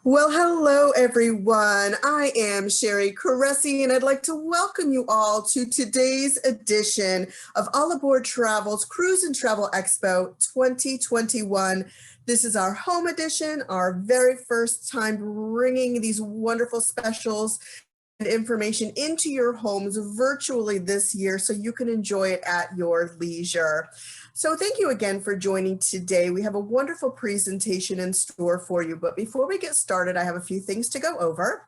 Well, hello everyone. I am Sherry Caressy, and I'd like to welcome you all to today's edition of All Aboard Travel's Cruise and Travel Expo 2021. This is our home edition, our very first time bringing these wonderful specials and information into your homes virtually this year so you can enjoy it at your leisure. So thank you again for joining today. We have a wonderful presentation in store for you, but before we get started, I have a few things to go over.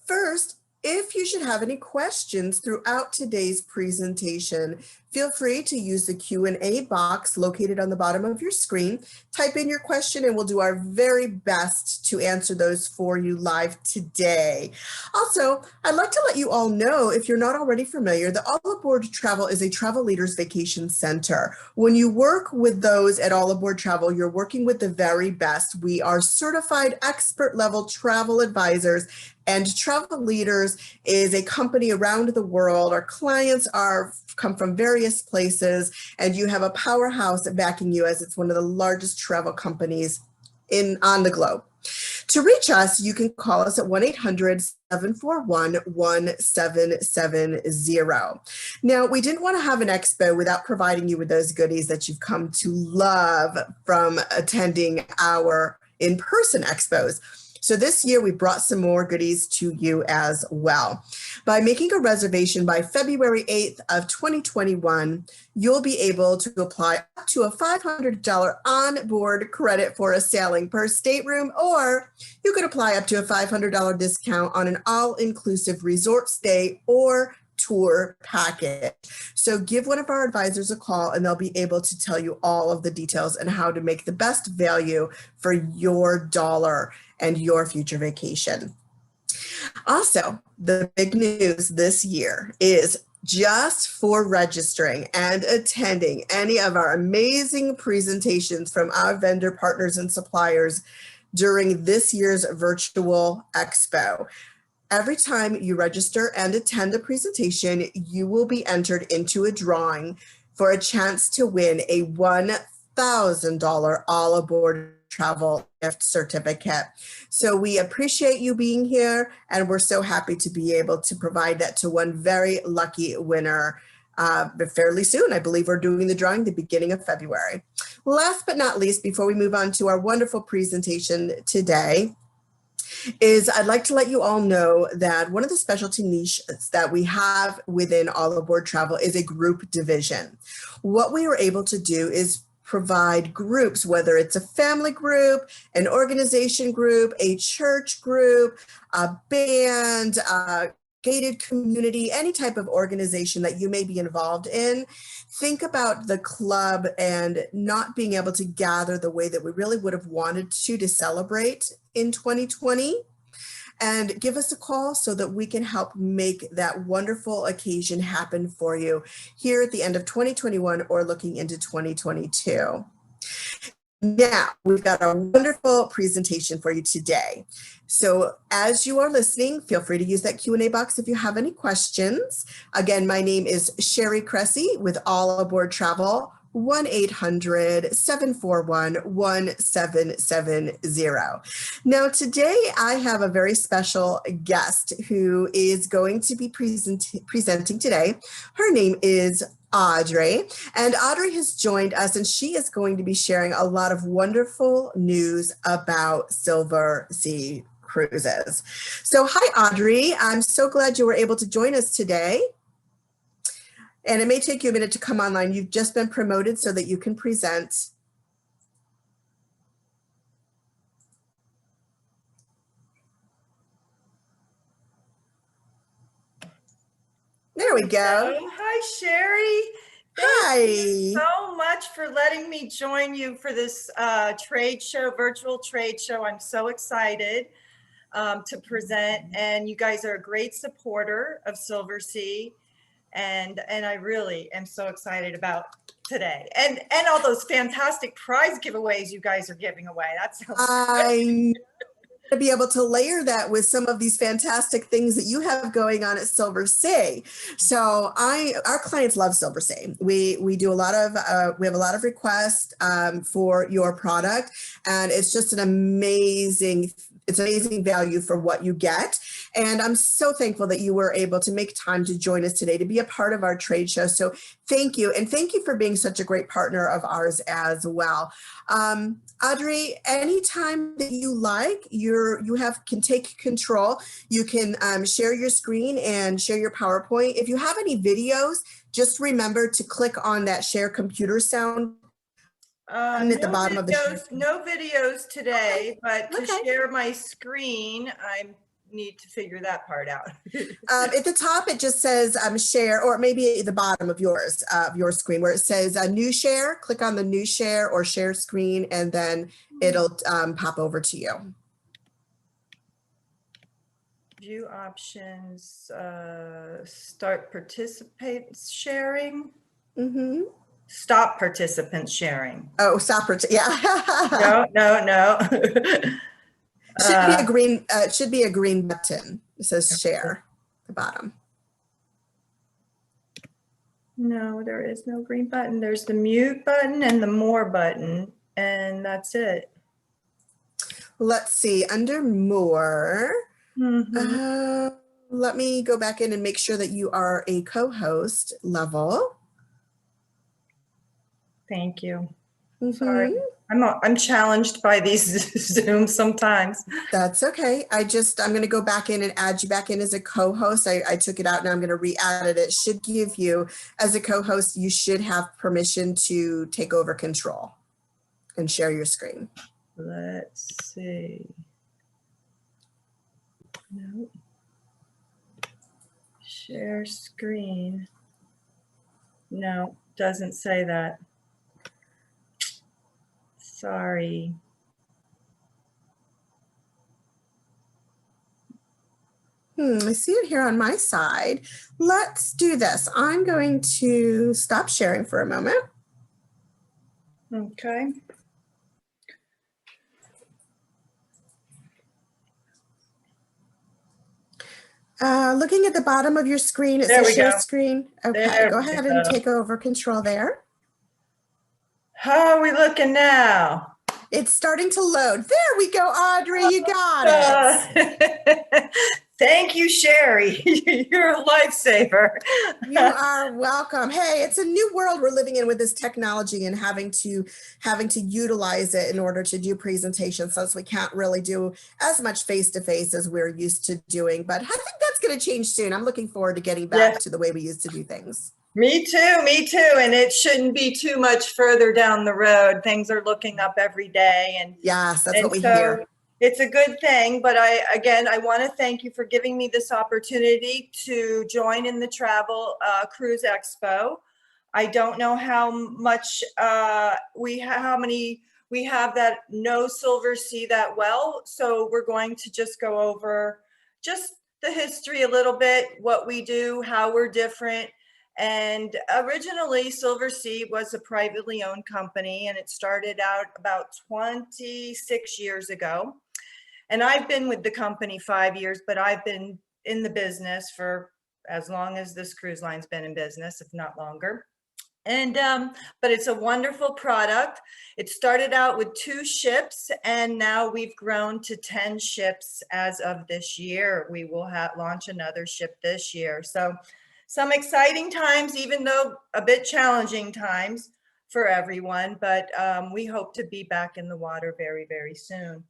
First, if you should have any questions throughout today's presentation, feel free to use the Q&A box located on the bottom of your screen. Type in your question and we'll do our very best to answer those for you live today. Also, I'd like to let you all know, if you're not already familiar, that All Aboard Travel is a travel leaders vacation center. When you work with those at All Aboard Travel, you're working with the very best. We are certified expert level travel advisors, and Travel Leaders is a company around the world. Our clients come from various places, and you have a powerhouse backing you, as it's one of the largest travel companies on the globe. To reach us, you can call us at 1-800-741-1770. Now, we didn't want to have an expo without providing you with those goodies that you've come to love from attending our in-person expos. So this year we brought some more goodies to you as well. By making a reservation by February 8th of 2021, you'll be able to apply up to a $500 onboard credit for a sailing per stateroom, or you could apply up to a $500 discount on an all-inclusive resort stay or tour package. So give one of our advisors a call and they'll be able to tell you all of the details and how to make the best value for your dollar and your future vacation. Also, the big news this year is just for registering and attending any of our amazing presentations from our vendor partners and suppliers during this year's virtual expo. Every time you register and attend a presentation, you will be entered into a drawing for a chance to win a $1,000 All Aboard Travel gift certificate. So we appreciate you being here, and we're so happy to be able to provide that to one very lucky winner fairly soon. I believe we're doing the drawing the beginning of February. Last but not least, before we move on to our wonderful presentation today, I'd like to let you all know that one of the specialty niches that we have within All Aboard Travel is a group division. What we were able to do is provide groups, whether it's a family group, an organization group, a church group, a band, a gated community, any type of organization that you may be involved in. Think about the club and not being able to gather the way that we really would have wanted to celebrate in 2020. And give us a call so that we can help make that wonderful occasion happen for you here at the end of 2021 or looking into 2022. Now, we've got a wonderful presentation for you today. So as you are listening, feel free to use that Q&A box if you have any questions. Again, my name is Sherry Cressy with All Aboard Travel, 1-800-741-1770. Now, today I have a very special guest who is going to be presenting today. Her name is Audrey, and Audrey has joined us, and she is going to be sharing a lot of wonderful news about Silversea cruises. So hi, Audrey. I'm so glad you were able to join us today. And it may take you a minute to come online. You've just been promoted so that you can present. There we go. Hi, Sherry. Hi. Thank you so much for letting me join you for this trade show, virtual trade show. I'm so excited to present, and you guys are a great supporter of Silversea. And I really am so excited about today and all those fantastic prize giveaways you guys are giving away. That sounds great. To be able to layer that with some of these fantastic things that you have going on at Silversea. So our clients love Silversea. We do a lot of we have a lot of requests for your product, and it's just an amazing it's amazing value for what you get. And I'm so thankful that you were able to make time to join us today to be a part of our trade show. So thank you. And thank you for being such a great partner of ours as well. Audrey, anytime that you like, can take control. You can share your screen and share your PowerPoint. If you have any videos, just remember to click on that share computer sound button at the bottom of the share. No videos today, but to Okay. share my screen, I need to figure that part out. At the top, it just says share, or maybe at the bottom of your screen where it says new share. Click on the new share or share screen, and then it'll pop over to you. View options, start participant sharing. Mm-hmm. Stop participant sharing. Oh, stop! Yeah. No. Should be a green. It should be a green button. It says share at the bottom. No, there is no green button. There's the mute button and the more button, and that's it. Let's see. Under more, let me go back in and make sure that you are a co-host level. Thank you. Mm-hmm. Sorry. I'm challenged by these Zooms sometimes. That's okay. I'm going to go back in and add you back in as a co-host. I took it out, and I'm going to re-add it. It should give you, as a co-host, you should have permission to take over control and share your screen. Let's see. No. Share screen. No, doesn't say that. Sorry. I see it here on my side. Let's do this. I'm going to stop sharing for a moment. Okay. Looking at the bottom of your screen, it says share screen. Okay, go ahead and take over control there. How are we looking now? It's starting to load. There we go, Audrey. You got it. Thank you, Sherry. You're a lifesaver. You are welcome. Hey, it's a new world we're living in with this technology and having to utilize it in order to do presentations, since we can't really do as much face-to-face as we're used to doing. But I think that's going to change soon. I'm looking forward to getting back to the way we used to do things. Me too. And it shouldn't be too much further down the road. Things are looking up every day. And yes, that's what we hear. It's a good thing, but I want to thank you for giving me this opportunity to join in the Travel Cruise Expo. I don't know how much how many we have that know Silversea that well, so we're going to just go over just the history a little bit, what we do, how we're different. And originally, Silversea was a privately owned company, and it started out about 26 years ago. And I've been with the company 5 years, but I've been in the business for as long as this cruise line's been in business, if not longer. And but it's a wonderful product. It started out with 2 ships, and now we've grown to 10 ships as of this year. We will launch another ship this year. So some exciting times, even though a bit challenging times for everyone, but we hope to be back in the water very, very soon.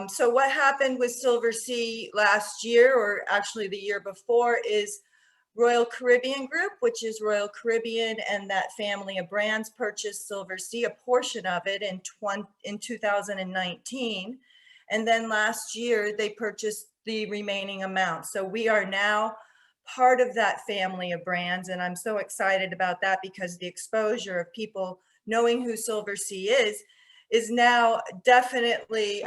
So what happened with Silversea last year, or actually the year before, is Royal Caribbean Group, which is Royal Caribbean and that family of brands, purchased Silversea, a portion of it in 2019. And then last year they purchased the remaining amount. So we are now part of that family of brands. And I'm so excited about that, because the exposure of people knowing who Silversea is now definitely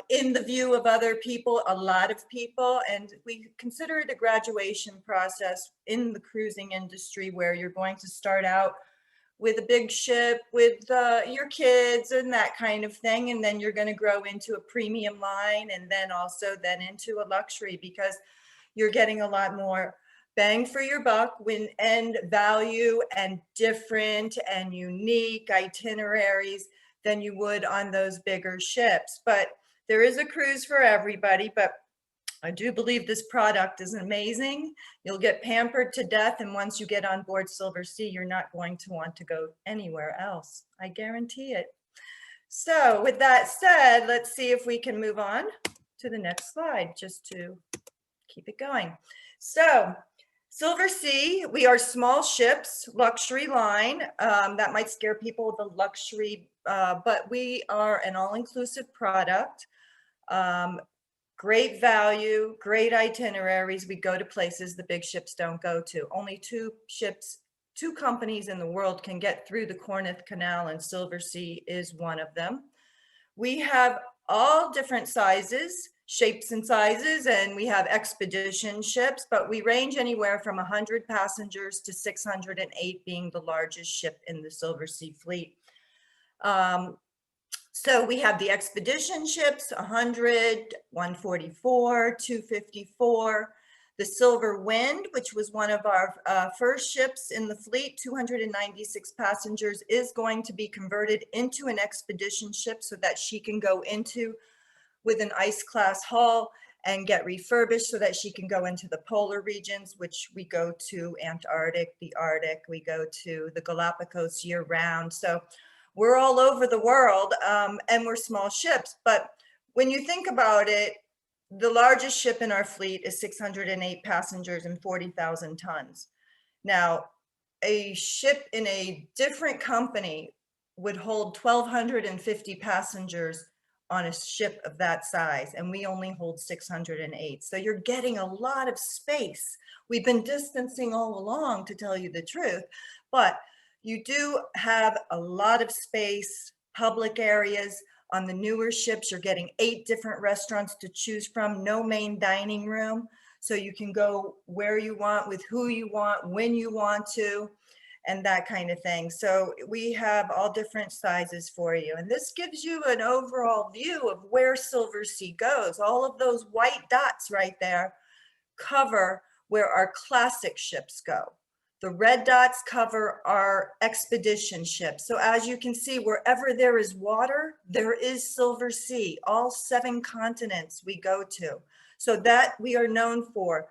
in the view of other people, a lot of people. And we consider it a graduation process in the cruising industry, where you're going to start out with a big ship with your kids and that kind of thing. And then you're going to grow into a premium line, and then also then into a luxury, because you're getting a lot more bang for your buck and value and different and unique itineraries than you would on those bigger ships. But there is a cruise for everybody, but I do believe this product is amazing. You'll get pampered to death, and once you get on board Silversea, you're not going to want to go anywhere else. I guarantee it. So with that said, let's see if we can move on to the next slide just to keep it going. So Silversea, we are small ships, luxury line. That might scare people, the luxury, but we are an all-inclusive product. Great value, great itineraries. We go to places the big ships don't go to. Only two companies in the world can get through the Corinth Canal, and Silversea is one of them. We have all different sizes, shapes and sizes, and we have expedition ships, but we range anywhere from 100 passengers to 608 being the largest ship in the Silversea fleet. So we have the expedition ships, 100, 144, 254. The Silver Wind, which was one of our first ships in the fleet, 296 passengers, is going to be converted into an expedition ship so that she can go into with an ice class hull and get refurbished so that she can go into the polar regions, which we go to Antarctic, the Arctic, we go to the Galapagos year round. So we're all over the world, and we're small ships. But when you think about it, the largest ship in our fleet is 608 passengers and 40,000 tons. Now, a ship in a different company would hold 1,250 passengers on a ship of that size, and we only hold 608. So you're getting a lot of space. We've been distancing all along, to tell you the truth, but you do have a lot of space, public areas. On the newer ships, you're getting 8 different restaurants to choose from, no main dining room. So you can go where you want, with who you want, when you want to, and that kind of thing. So we have all different sizes for you. And this gives you an overall view of where Silversea goes. All of those white dots right there cover where our classic ships go. The red dots cover our expedition ships. So as you can see, wherever there is water, there is Silversea. All 7 continents we go to. So that we are known for,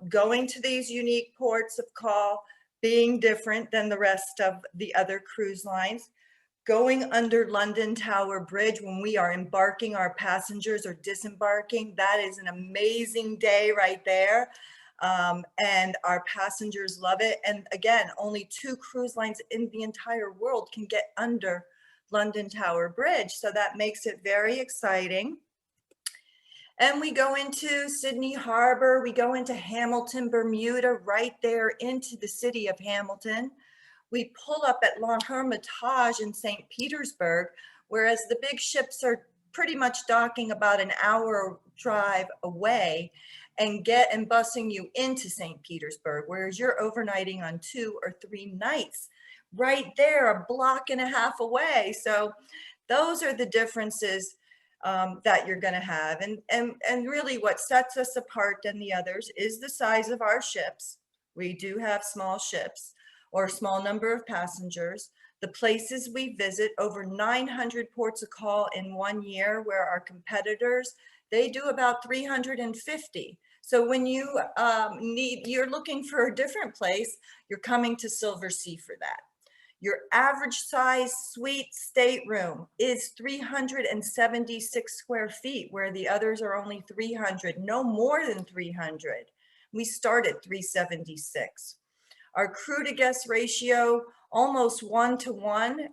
going to these unique ports of call, being different than the rest of the other cruise lines, going under London Tower Bridge when we are embarking our passengers or disembarking. That is an amazing day right there. And our passengers love it. And again, only 2 cruise lines in the entire world can get under London Tower Bridge. So that makes it very exciting. And we go into Sydney Harbor, we go into Hamilton, Bermuda, right there into the city of Hamilton. We pull up at La Hermitage in St. Petersburg, whereas the big ships are pretty much docking about an hour drive away and busing you into St. Petersburg, whereas you're overnighting on 2 or 3 nights right there, a block and a half away. So those are the differences that you're going to have. And really what sets us apart than the others is the size of our ships. We do have small ships or a small number of passengers. The places we visit, over 900 ports of call in 1 year, where our competitors, they do about 350. So when you're looking for a different place, you're coming to Silversea for that. Your average size suite stateroom is 376 square feet, where the others are only 300, no more than 300. We start at 376. Our crew to guest ratio, almost 1-to-1.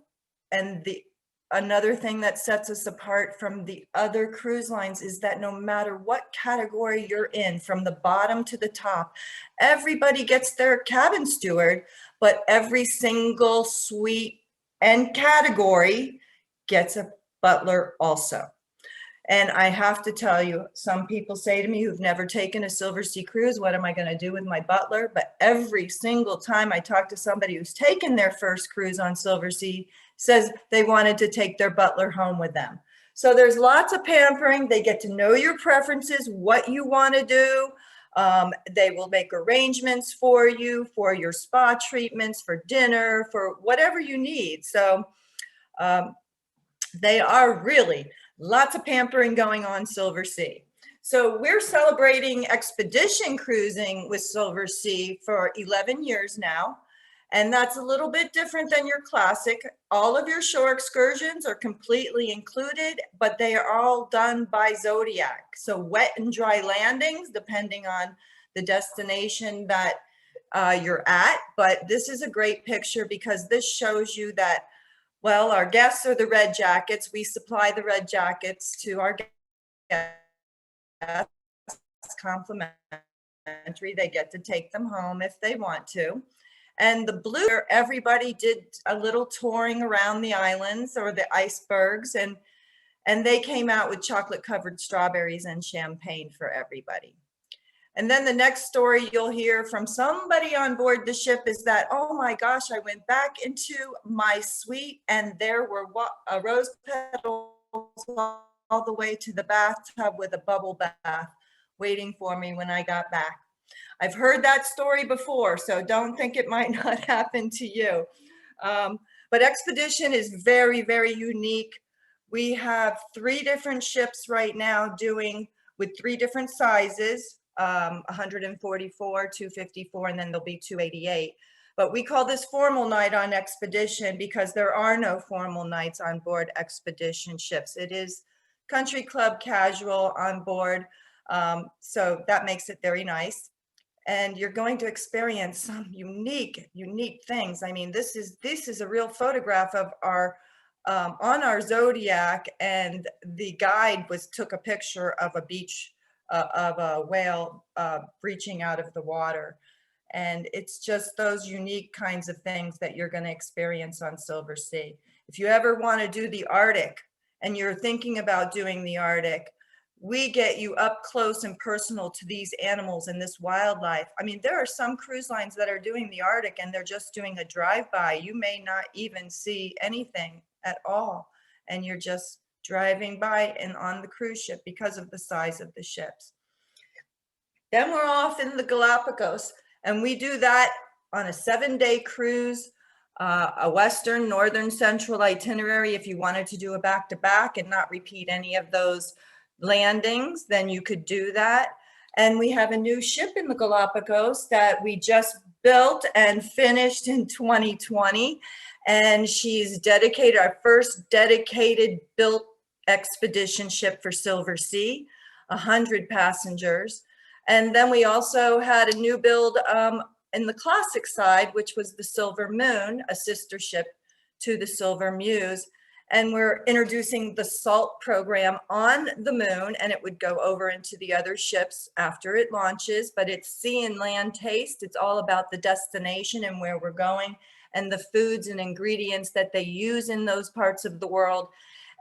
And another thing that sets us apart from the other cruise lines is that no matter what category you're in, from the bottom to the top, everybody gets their cabin steward, but every single suite and category gets a butler also. And I have to tell you, some people say to me who've never taken a Silversea cruise, what am I going to do with my butler? But every single time I talk to somebody who's taken their first cruise on Silversea, says they wanted to take their butler home with them. So there's lots of pampering. They get to know your preferences, what you want to do. They will make arrangements for you, for your spa treatments, for dinner, for whatever you need. So they are really Lots of pampering going on Silversea. So we're celebrating expedition cruising with Silversea for 11 years now. And that's a little bit different than your classic. All of your shore excursions are completely included, but they are all done by Zodiac. So wet and dry landings, depending on the destination that you're at. But this is a great picture because this shows you that, well, our guests are the red jackets. We supply the red jackets to our guests, complimentary. They get to take them home if they want to. And the blue, everybody did a little touring around the islands or the icebergs, and they came out with chocolate covered strawberries and champagne for everybody. And then the next story you'll hear from somebody on board the ship is that, oh my gosh, I went back into my suite and there were rose petals all the way to the bathtub with a bubble bath waiting for me when I got back. I've heard that story before, so don't think it might not happen to you. But Expedition is very, very unique. We have 3 different ships right now doing with 3 different sizes, 144, 254, and then there'll be 288. But we call this formal night on Expedition because there are no formal nights on board Expedition ships. It is country club casual on board. So that makes it very nice. And you're going to experience some unique things. I mean, this is a real photograph of our on our Zodiac, and the guide took a picture of a beach of a whale breaching out of the water. And it's just those unique kinds of things that you're going to experience on Silversea. If you ever want to do the Arctic and you're thinking about doing the Arctic, we get you up close and personal to these animals and this wildlife. I mean, there are some cruise lines that are doing the Arctic and they're just doing a drive-by. You may not even see anything at all, and you're just driving by and on the cruise ship because of the size of the ships. Then we're off in the Galapagos, and we do that on a 7-day cruise, a Western, Northern, Central itinerary. If you wanted to do a back-to-back and not repeat any of those landings, then you could do that. And we have a new ship in the Galapagos that we just built and finished in 2020. And she's dedicated, our first dedicated built expedition ship for Silversea, 100 passengers. And then we also had a new build in the classic side, which was the Silver Moon, a sister ship to the Silver Muse. And we're introducing the SALT program on the Moon, and it would go over into the other ships after it launches, but it's sea and land taste. It's all about the destination and where we're going and the foods and ingredients that they use in those parts of the world,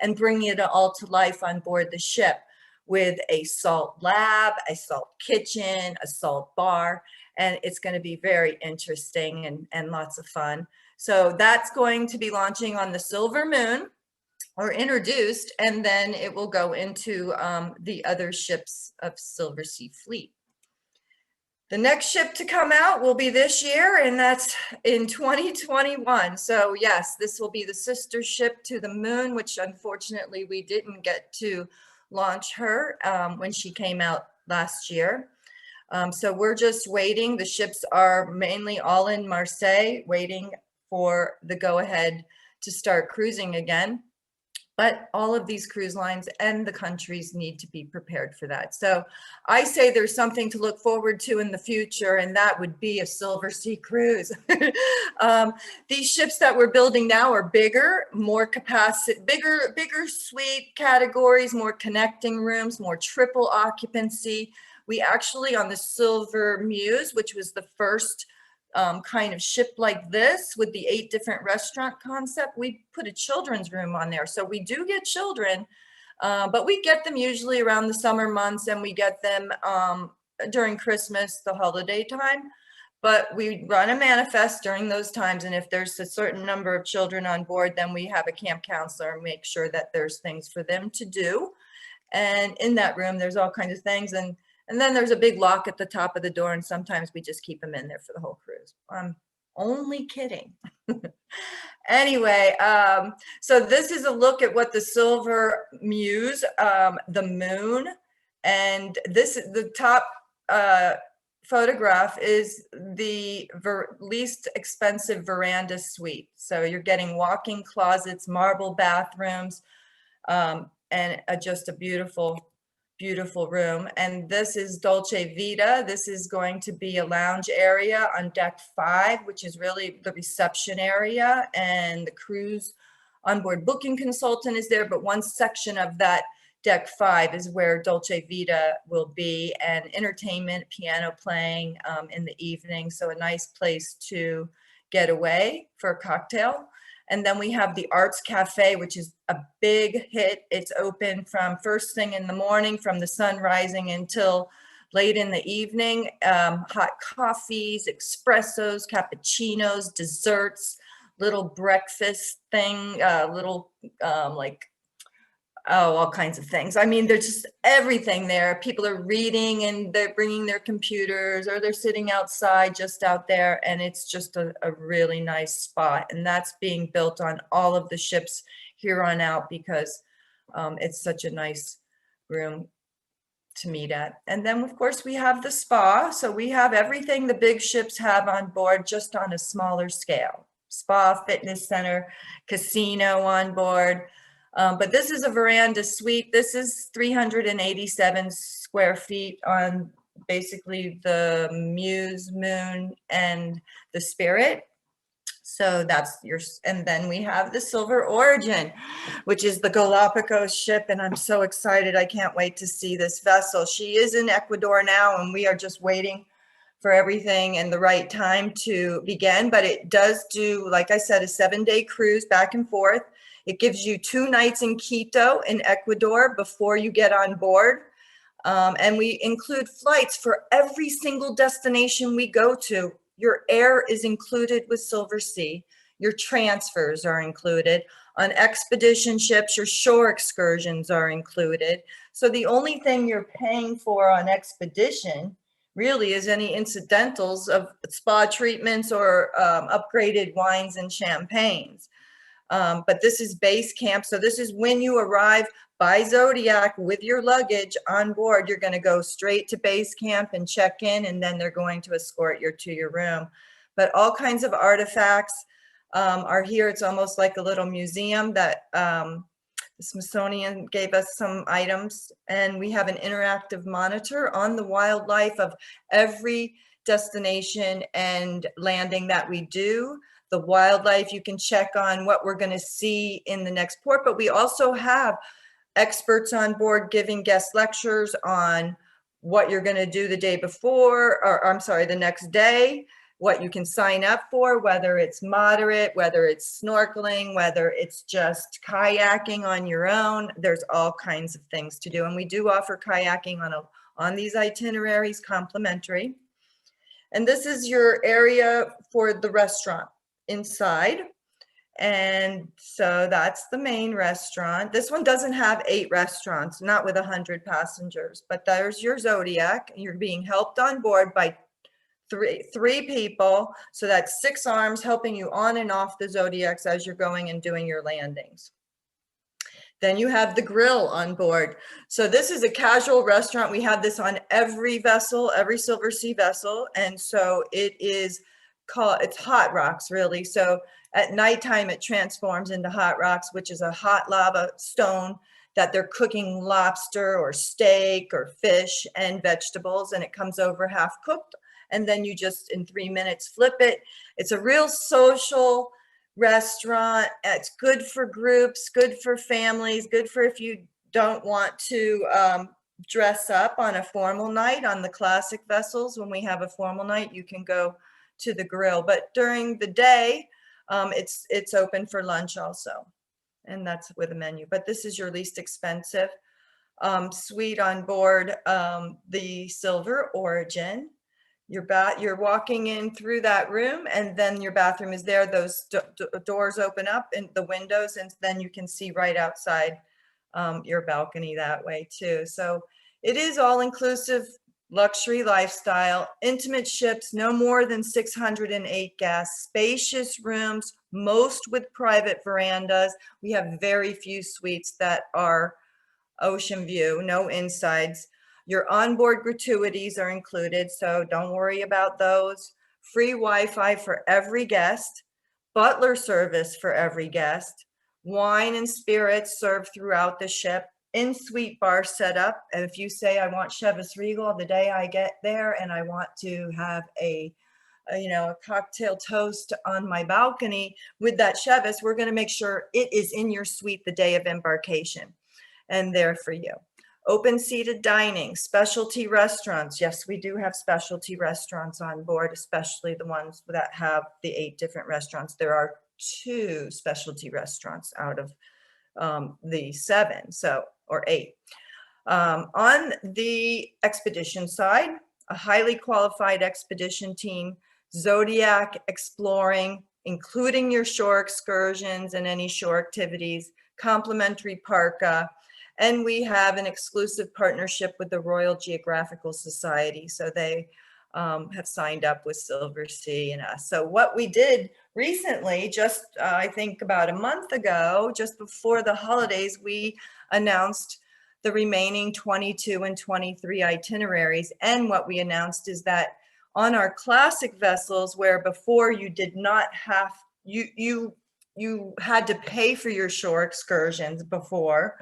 and bringing it all to life on board the ship with a salt lab, a salt kitchen, a salt bar, and it's going to be very interesting and lots of fun. So that's going to be launching on the Silver Moon, or introduced, and then it will go into the other ships of Silversea fleet. The next ship to come out will be this year, and that's in 2021. So yes, this will be the sister ship to the Moon, which unfortunately we didn't get to launch her when she came out last year. So we're just waiting. The ships are mainly all in Marseille, waiting for the go-ahead to start cruising again. But all of these cruise lines and the countries need to be prepared for that. So I say there's something to look forward to in the future, and that would be a Silversea cruise. These ships that we're building now are bigger, more capacity, bigger suite categories, more connecting rooms, more triple occupancy. We actually, on the Silver Muse, which was the first kind of ship like this with the 8 different restaurant concept, we put a children's room on there. So we do get children, but we get them usually around the summer months, and we get them during Christmas, the holiday time. But we run a manifest during those times, and if there's a certain number of children on board, then we have a camp counselor and make sure that there's things for them to do. And in that room, there's all kinds of things. And then there's a big lock at the top of the door, and sometimes we just keep them in there for the whole cruise. I'm only kidding. Anyway, so this is a look at what the Silver Muse, the moon, and this the top photograph is the least expensive veranda suite. So you're getting walk-in closets, marble bathrooms, and just a beautiful, beautiful room. And this is Dolce Vita. This is going to be a lounge area on deck 5, which is really the reception area, and the cruise onboard booking consultant is there, but one section of that deck 5 is where Dolce Vita will be, and entertainment, piano playing in the evening. So a nice place to get away for a cocktail. And then we have the Arts Cafe, which is a big hit. It's open from first thing in the morning, from the sun rising until late in the evening. Hot coffees, espressos, cappuccinos, desserts, little breakfast thing, all kinds of things. I mean, there's just everything there. People are reading and they're bringing their computers, or they're sitting outside, just out there. And it's just a really nice spot. And that's being built on all of the ships here on out, because it's such a nice room to meet at. And then of course we have the spa. So we have everything the big ships have on board, just on a smaller scale. Spa, fitness center, casino on board. But this is a veranda suite. This is 387 square feet on basically the Muse, Moon, and the Spirit. So that's and then we have the Silver Origin, which is the Galapagos ship. And I'm so excited. I can't wait to see this vessel. She is in Ecuador now, and we are just waiting for everything and the right time to begin. But it does do, like I said, a 7-day cruise back and forth. It gives you 2 nights in Quito in Ecuador before you get on board. And we include flights for every single destination we go to. Your air is included with Silversea. Your transfers are included. On expedition ships, your shore excursions are included. So the only thing you're paying for on expedition really is any incidentals of spa treatments or upgraded wines and champagnes. But this is base camp. So this is when you arrive by Zodiac with your luggage on board. You're going to go straight to base camp and check in, and then they're going to escort you to your room. But all kinds of artifacts are here. It's almost like a little museum that the Smithsonian gave us some items. And we have an interactive monitor on the wildlife of every destination and landing that we do. The wildlife, you can check on what we're going to see in the next port, but we also have experts on board giving guest lectures on what you're going to do the day before, or I'm sorry, the next day, what you can sign up for, whether it's moderate, whether it's snorkeling, whether it's just kayaking on your own. There's all kinds of things to do. And we do offer kayaking on these itineraries, complimentary. And this is your area for the restaurant inside. And so that's the main restaurant. This one doesn't have 8 restaurants, not with 100 passengers, but there's your Zodiac. You're being helped on board by three people. So that's 6 arms helping you on and off the Zodiacs as you're going and doing your landings. Then you have the grill on board. So this is a casual restaurant. We have this on every vessel, every Silversea vessel. And so it is it's Hot Rocks, really. So at nighttime, it transforms into Hot Rocks, which is a hot lava stone that they're cooking lobster or steak or fish and vegetables, and it comes over half cooked. And then you just, in 3 minutes, flip it. It's a real social restaurant. It's good for groups, good for families, good for if you don't want to dress up on a formal night. On the classic vessels, when we have a formal night, you can go to the grill, but during the day it's open for lunch also, and that's with a menu. But this is your least expensive suite on board the Silver Origin. You're walking in through that room, and then your bathroom is there. Those doors open up in the windows, and then you can see right outside your balcony that way too. So it is all inclusive luxury lifestyle, intimate ships, no more than 608 guests, spacious rooms, most with private verandas. We have very few suites that are ocean view, no insides. Your onboard gratuities are included, so don't worry about those. Free Wi-Fi for every guest, butler service for every guest, wine and spirits served throughout the ship, in-suite bar setup. And if you say, I want Chivas Regal the day I get there and I want to have a cocktail toast on my balcony with that Chivas, we're going to make sure it is in your suite the day of embarkation and there for you. Open seated dining, specialty restaurants. Yes, we do have specialty restaurants on board, especially the ones that have the 8 different restaurants. There are 2 specialty restaurants out of the 7, or 8. On the expedition side, a highly qualified expedition team, Zodiac exploring, including your shore excursions and any shore activities, complimentary parka, and we have an exclusive partnership with the Royal Geographical Society. So they have signed up with Silversea and us. So what we did recently, just I think about a month ago, just before the holidays, we announced the remaining 22 and 23 itineraries. And what we announced is that on our classic vessels, where before you did not have, you had to pay for your shore excursions before,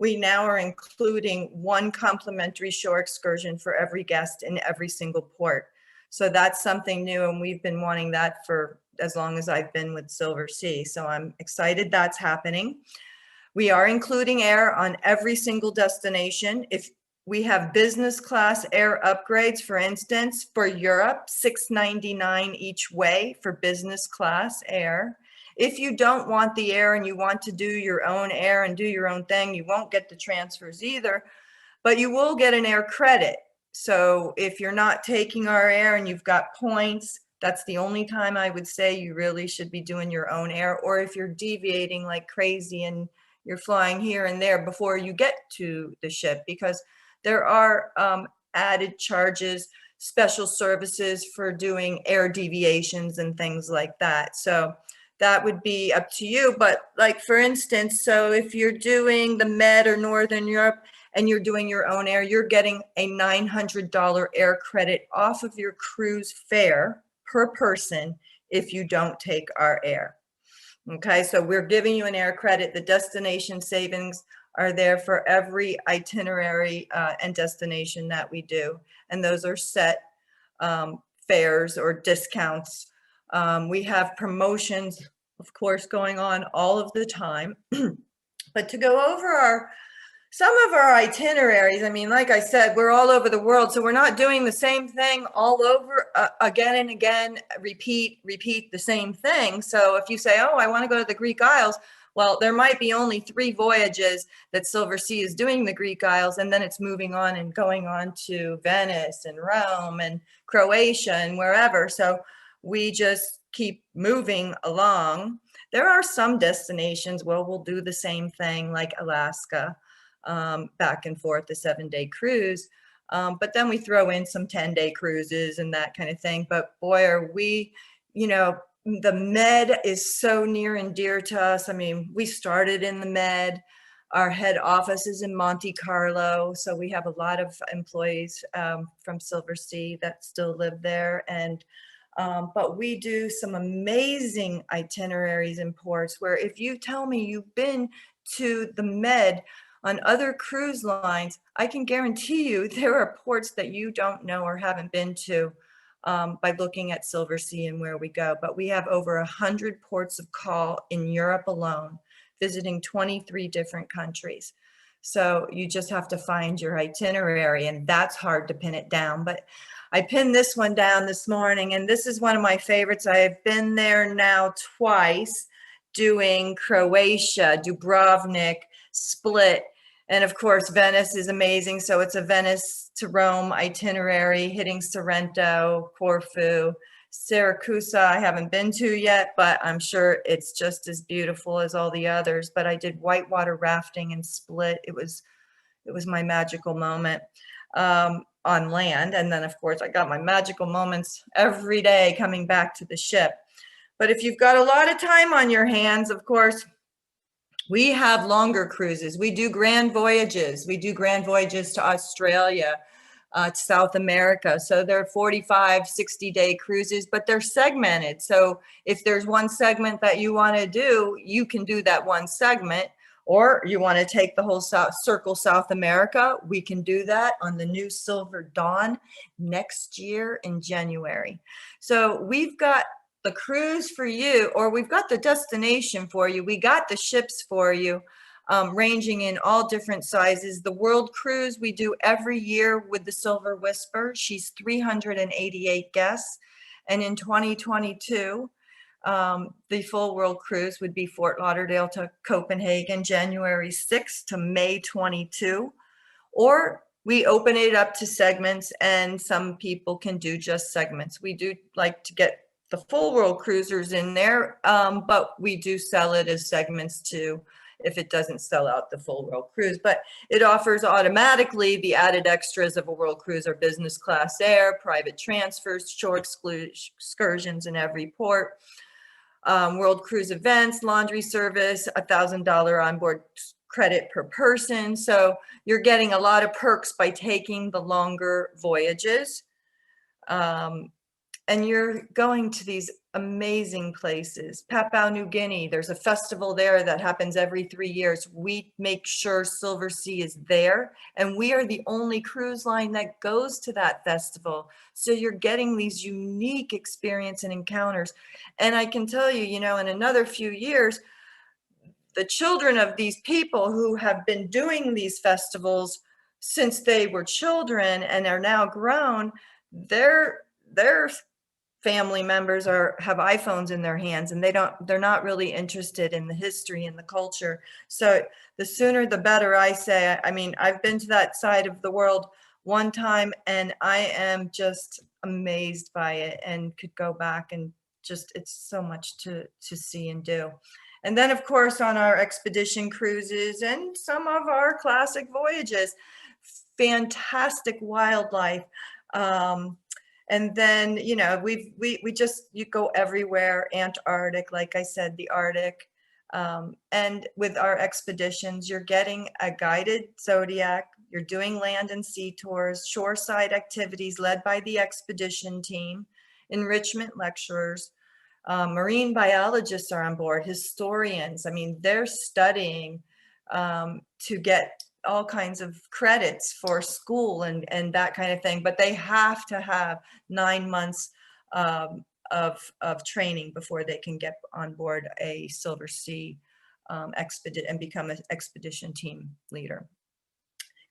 we now are including 1 complimentary shore excursion for every guest in every single port. So that's something new, and we've been wanting that for as long as I've been with Silversea. So I'm excited that's happening. We are including air on every single destination. If we have business class air upgrades, for instance, for Europe, $6.99 each way for business class air. If you don't want the air and you want to do your own air and do your own thing, you won't get the transfers either, but you will get an air credit. So if you're not taking our air and you've got points, that's the only time I would say you really should be doing your own air. Or if you're deviating like crazy and you're flying here and there before you get to the ship, because there are added charges, special services for doing air deviations and things like that. So that would be up to you. But like, for instance, so if you're doing the Med or Northern Europe and you're doing your own air, you're getting a $900 air credit off of your cruise fare per person if you don't take our air. Okay, so we're giving you an air credit. The destination savings are there for every itinerary and destination that we do. And those are set fares or discounts. We have promotions, of course, going on all of the time. But to go over some of our itineraries, I mean, like I said, we're all over the world, so we're not doing the same thing all over again and again, repeat the same thing. So if you say, oh, I want to go to the Greek Isles, well, there might be only 3 voyages that Silversea is doing the Greek Isles, and then it's moving on and going on to Venice and Rome and Croatia and wherever. So we just keep moving along. There are some destinations where we'll do the same thing, like Alaska, back and forth, the 7-day cruise. But then we throw in some 10-day cruises and that kind of thing. But boy, are we, the Med is so near and dear to us. I mean, we started in the Med. Our head office is in Monte Carlo. So we have a lot of employees from Silversea that still live there. And but we do some amazing itineraries in ports where if you tell me you've been to the Med on other cruise lines, I can guarantee you there are ports that you don't know or haven't been to by looking at Silversea and where we go. But we have over 100 ports of call in Europe alone, visiting 23 different countries. So you just have to find your itinerary, and that's hard to pin it down. But I pinned this one down this morning, and this is one of my favorites. I have been there now twice, doing Croatia, Dubrovnik, Split, and of course Venice is amazing. So it's a Venice to Rome itinerary, hitting Sorrento, Corfu, Syracuse I haven't been to yet, but I'm sure it's just as beautiful as all the others. But I did whitewater rafting in Split. It was my magical moment on land. And then of course I got my magical moments every day coming back to the ship. But if you've got a lot of time on your hands, of course, we have longer cruises. We do grand voyages. We do grand voyages to Australia, to South America. So they're 45, 60-day cruises, but they're segmented. So if there's one segment that you want to do, you can do that one segment. Or you want to take the whole circle South America, we can do that on the new Silver Dawn next year in January. So we've got the cruise for you, or we've got the destination for you. We got the ships for you, ranging in all different sizes. The World Cruise we do every year with the Silver Whisper. She's 388 guests. And in 2022, the full World Cruise would be Fort Lauderdale to Copenhagen, January 6th to May 22. Or we open it up to segments, and some people can do just segments. We do like to get the full World Cruisers in there, but we do sell it as segments too, if it doesn't sell out the full World Cruise. But it offers automatically the added extras of a World Cruise or business class air, private transfers, shore excursions in every port, World Cruise events, laundry service, $1,000 onboard credit per person. So you're getting a lot of perks by taking the longer voyages. And you're going to these amazing places. Papua New Guinea, there's a festival there that happens every 3 years. We make sure Silversea is there, and we are the only cruise line that goes to that festival. So you're getting these unique experience and encounters. And I can tell you, you know, in another few years, the children of these people who have been doing these festivals since they were children and are now grown, they're family members have iPhones in their hands, and they're not really interested in the history and the culture. So the sooner the better, I say. I mean, I've been to that side of the world one time, and I am just amazed by it and could go back, and just, it's so much to see and do. And then of course on our expedition cruises and some of our classic voyages, fantastic wildlife. And then, you know, you go everywhere, Antarctic, like I said, the Arctic. And with our expeditions, you're getting a guided Zodiac, you're doing land and sea tours, shoreside activities led by the expedition team, enrichment lecturers, marine biologists are on board, historians. I mean, they're studying to get all kinds of credits for school and that kind of thing, but they have to have 9 months of training before they can get on board a Silversea expedition and become an expedition team leader.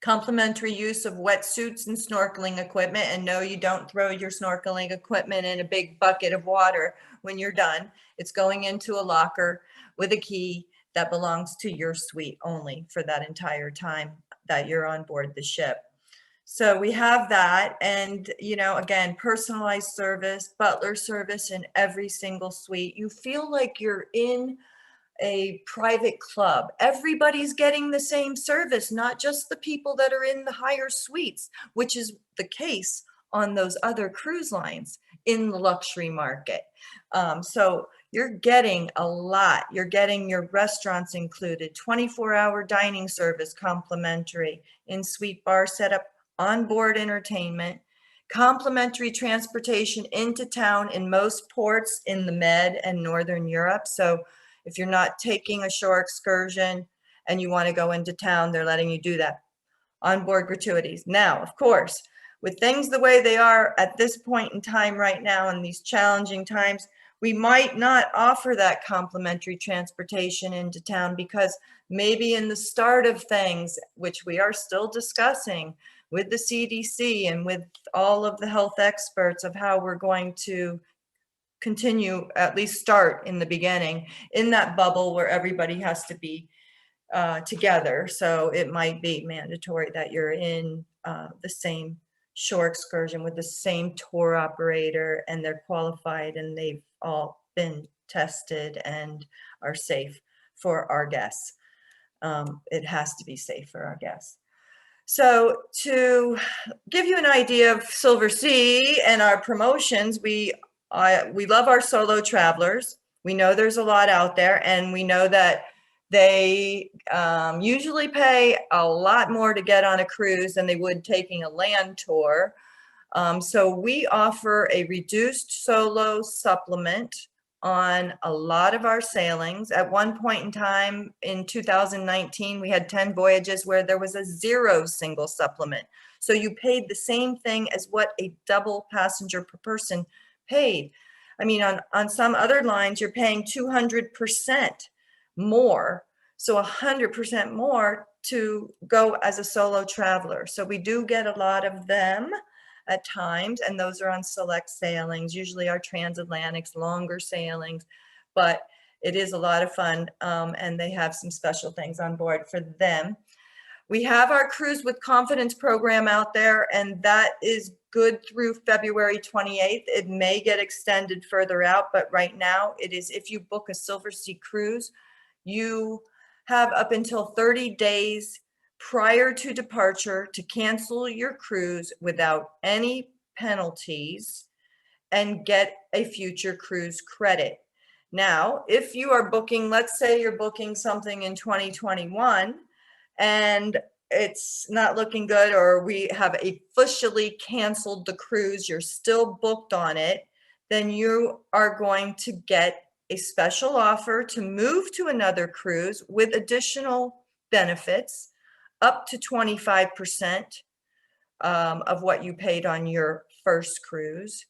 Complimentary use of wetsuits and snorkeling equipment, and no, you don't throw your snorkeling equipment in a big bucket of water when you're done. It's going into a locker with a key that belongs to your suite only for that entire time that you're on board the ship. So we have that, and you know, again, personalized service, butler service in every single suite. You feel like you're in a private club. Everybody's getting the same service, not just the people that are in the higher suites, which is the case on those other cruise lines in the luxury market. So you're getting a lot. You're getting your restaurants included, 24-hour dining service complimentary, in-suite bar setup, onboard entertainment, complimentary transportation into town in most ports in the Med and Northern Europe. So if you're not taking a shore excursion and you want to go into town, they're letting you do that. Onboard gratuities. Now, of course, with things the way they are at this point in time right now in these challenging times, we might not offer that complimentary transportation into town because maybe in the start of things, which we are still discussing with the CDC and with all of the health experts of how we're going to continue, at least start in the beginning, in that bubble where everybody has to be together. So it might be mandatory that you're in the same shore excursion with the same tour operator, and they're qualified and they've all been tested and are safe for our guests. It has to be safe for our guests. So to give you an idea of Silversea and our promotions, we love our solo travelers. We know there's a lot out there, and we know that they usually pay a lot more to get on a cruise than they would taking a land tour. So we offer a reduced solo supplement on a lot of our sailings. At one point in time in 2019, we had 10 voyages where there was a 0 single supplement. So you paid the same thing as what a double passenger per person paid. I mean, on some other lines, you're paying 200% more. So 100% more to go as a solo traveler. So we do get a lot of them at times, and those are on select sailings, usually our transatlantics, longer sailings, but it is a lot of fun, and they have some special things on board for them. We have our Cruise with Confidence program out there, and that is good through February 28th. It may get extended further out, but right now it is, if you book a Silversea cruise, you have up until 30 days prior to departure to cancel your cruise without any penalties and get a future cruise credit. Now, if you are booking, let's say you're booking something in 2021 and it's not looking good, or we have officially canceled the cruise, you're still booked on it, then you are going to get a special offer to move to another cruise with additional benefits up to 25% of what you paid on your first cruise,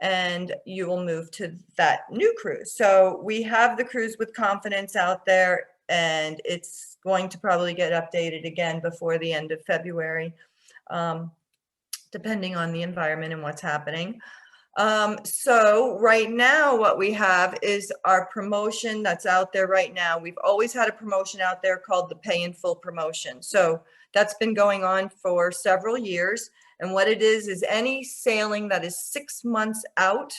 and you will move to that new cruise. So we have the Cruise with Confidence out there, and it's going to probably get updated again before the end of February, depending on the environment and what's happening. So right now what we have is our promotion that's out there right now. We've always had a promotion out there called the Pay in Full promotion. So that's been going on for several years. And what it is any sailing that is 6 months out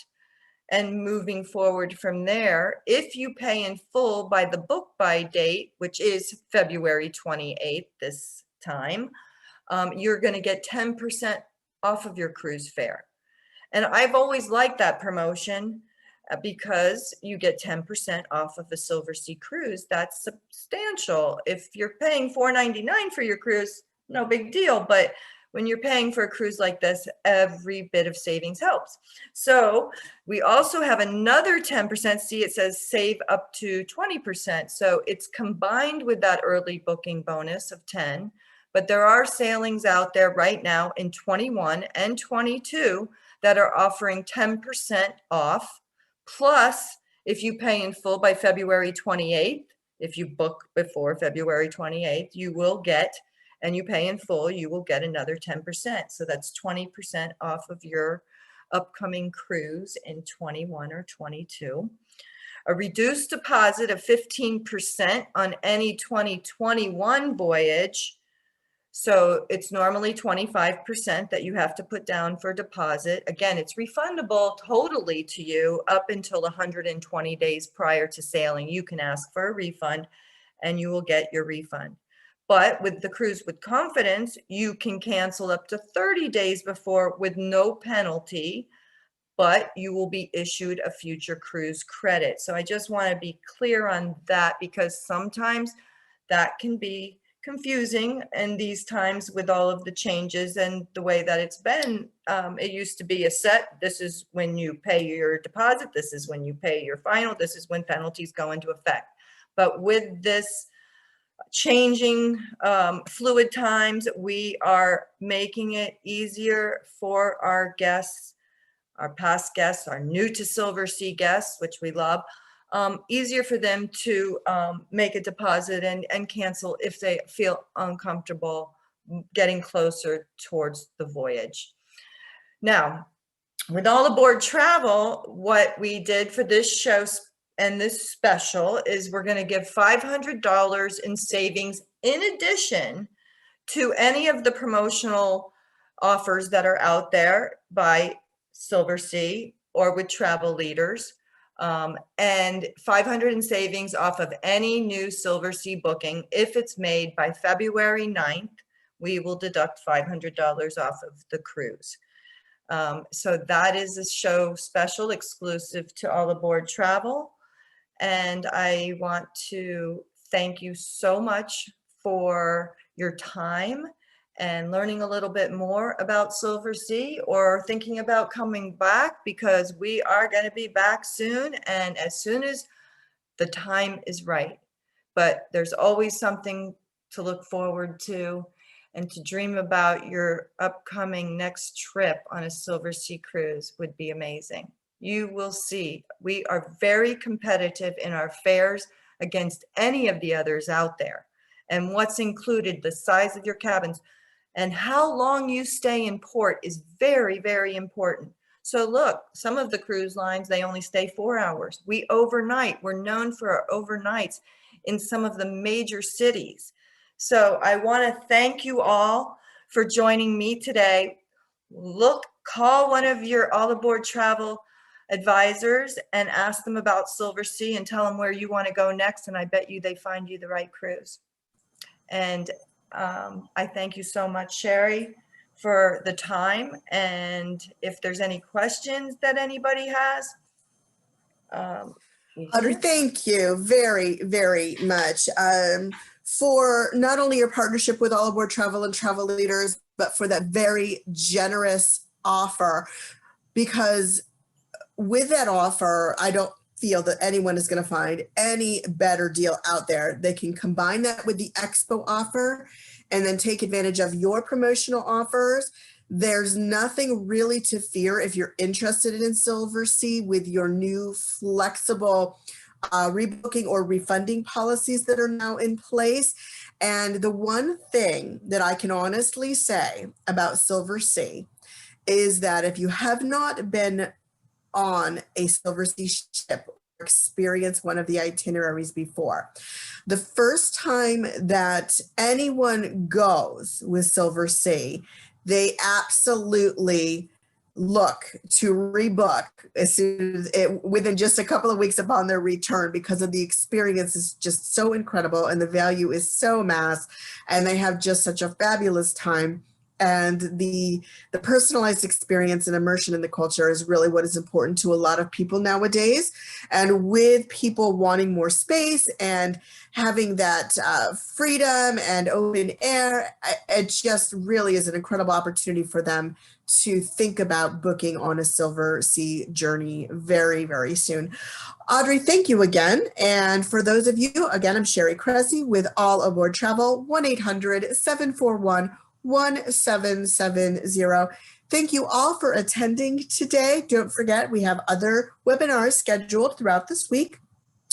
and moving forward from there, if you pay in full by the book buy date, which is February 28th this time, you're going to get 10% off of your cruise fare. And I've always liked that promotion because you get 10% off of a Silversea cruise. That's substantial. If you're paying $4.99 for your cruise, no big deal. But when you're paying for a cruise like this, every bit of savings helps. So we also have another 10%. See, it says save up to 20%. So it's combined with that early booking bonus of 10. But there are sailings out there right now in 21 and 22 that are offering 10% off. Plus, if you pay in full by February 28th, if you book before February 28th, you will get, and you pay in full, you will get another 10%. So that's 20% off of your upcoming cruise in 21 or 22. A reduced deposit of 15% on any 2021 voyage. So it's normally 25% that you have to put down for deposit. Again, it's refundable totally to you up until 120 days prior to sailing. You can ask for a refund and you will get your refund. But with the Cruise with Confidence, you can cancel up to 30 days before with no penalty, but you will be issued a future cruise credit. So I just want to be clear on that, because sometimes that can be confusing in these times with all of the changes and the way that it's been. It used to be a set, this is when you pay your deposit, this is when you pay your final, this is when penalties go into effect. But with this changing fluid times, we are making it easier for our guests, our past guests, our new to Silversea guests, which we love, easier for them to make a deposit and cancel if they feel uncomfortable getting closer towards the voyage. Now, with all aboard travel, what we did for this show and this special is we're going to give $500 in savings in addition to any of the promotional offers that are out there by Silversea or with travel leaders, and 500 in savings off of any new Silversea booking. If it's made by February 9th, we will deduct $500 off of the cruise. So that is a show special exclusive to All Aboard Travel. And I want to thank you so much for your time and learning a little bit more about Silversea, or thinking about coming back, because we are going to be back soon, and as soon as the time is right. But there's always something to look forward to, and to dream about your upcoming next trip on a Silversea cruise would be amazing. You will see, we are very competitive in our fares against any of the others out there. And what's included, the size of your cabins, and how long you stay in port is very, very important. So look, some of the cruise lines, they only stay 4 hours. We overnight. We're known for our overnights in some of the major cities. So I want to thank you all for joining me today. Call one of your all aboard travel advisors and ask them about Silversea, and tell them where you want to go next. And I bet you they find you the right cruise. And I thank you so much, Sherry, for the time. And if there's any questions that anybody has. Audrey, thank you very, very much for not only your partnership with All Aboard Travel and Travel Leaders, but for that very generous offer. Because with that offer, I don't feel that anyone is going to find any better deal out there. They can combine that with the Expo offer and then take advantage of your promotional offers. There's nothing really to fear if you're interested in Silversea with your new flexible rebooking or refunding policies that are now in place. And the one thing that I can honestly say about Silversea is that if you have not been on a Silversea ship or experience one of the itineraries before, the first time that anyone goes with Silversea, they absolutely look to rebook as soon as within just a couple of weeks upon their return, because of the experience is just so incredible and the value is so mass, and they have just such a fabulous time. And the personalized experience and immersion in the culture is really what is important to a lot of people nowadays. And with people wanting more space and having that freedom and open air, it just really is an incredible opportunity for them to think about booking on a Silversea journey very, very soon. Audrey, thank you again. And for those of you, again, I'm Sherry Cressy with All Aboard Travel, 1-800-741-1770. Thank you all for attending today. Don't forget, we have other webinars scheduled throughout this week.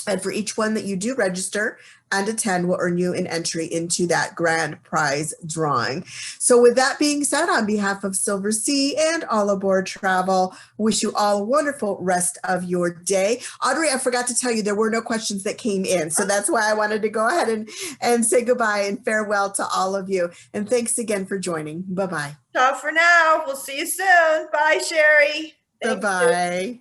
And for each one that you do register and attend will earn you an entry into that grand prize drawing. So with that being said, on behalf of Silversea and All Aboard Travel, wish you all a wonderful rest of your day. Audrey, I forgot to tell you there were no questions that came in. So that's why I wanted to go ahead and say goodbye and farewell to all of you. And thanks again for joining. Bye-bye. Ciao for now. We'll see you soon. Bye, Sherry. Bye-bye.